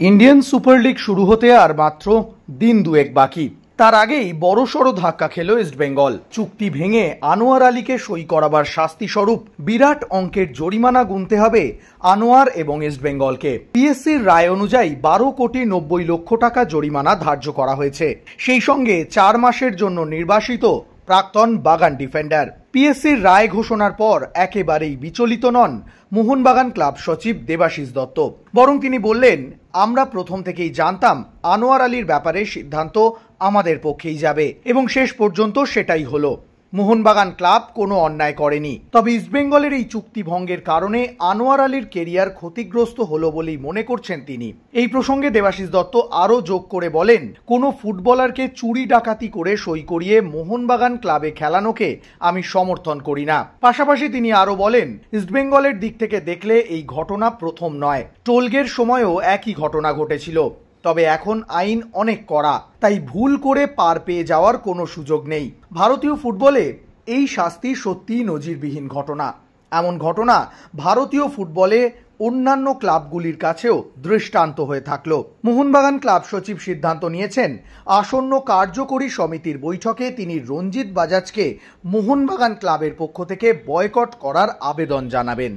Indian super league শুরু হতে আর মাত্র দিন দুয়েক বাকি। তার আগেই বড়সড় ধাক্কা খেল ইস্টবেঙ্গল। চুক্তি ভেঙে আনোয়ার আলীকে সই করাবার শাস্তি স্বরূপ বিরাট অঙ্কের জরিমানা গুনতে হবে আনোয়ার এবং ইস্টবেঙ্গলকে। পিএসসির রায় অনুযায়ী 12,90,00,000 টাকা জরিমানা ধার্য করা হয়েছে। সেই সঙ্গে 4 মাসের জন্য নির্বাসিত প্রাক্তন বাগান ডিফেন্ডার। পিএসসির রায় ঘোষণার পর একেবারেই বিচলিত নন মোহনবাগান ক্লাব সচিব দেবাশিস দত্ত। বরং তিনি বললেন, আমরা প্রথম থেকেই জানতাম আনোয়ার আলীর ব্যাপারে সিদ্ধান্ত আমাদের পক্ষেই যাবে এবং শেষ পর্যন্ত সেটাই হলো। মোহনবাগান ক্লাব কোনো অন্যায় করেনি, তবে ইস্টবেঙ্গলের এই চুক্তি ভঙ্গের কারণে আনোয়ার আলীর কেরিয়ার ক্ষতিগ্রস্ত হলো বলেই মনে করছেন তিনি। এই প্রসঙ্গে দেবাশিস দত্ত আরও যোগ করে বলেন, কোনো ফুটবলারকে চুরি ডাকাতি করে সই করিয়ে মোহনবাগান ক্লাবে খেলানোকে আমি সমর্থন করি না। পাশাপাশি তিনি আরও বলেন, ইস্টবেঙ্গলের দিক থেকে দেখলে এই ঘটনা প্রথম নয়। টোলগের সময়ও একই ঘটনা ঘটেছিল, তবে এখন আইন অনেক কড়া, তাই ভুল করে পার পেয়ে যাওয়ার কোনো সুযোগ নেই। ভারতীয় ফুটবলে এই শাস্তি সত্যিই নজিরবিহীন ঘটনা। এমন ঘটনা ভারতীয় ফুটবলে অন্যান্য ক্লাবগুলির কাছেও দৃষ্টান্ত হয়ে থাকলো। মোহনবাগান ক্লাব সচিব সিদ্ধান্ত নিয়েছেন, আসন্ন কার্যকরী সমিতির বৈঠকে তিনি রঞ্জিত বাজাজকে মোহনবাগান ক্লাবের পক্ষ থেকে বয়কট করার আবেদন জানাবেন।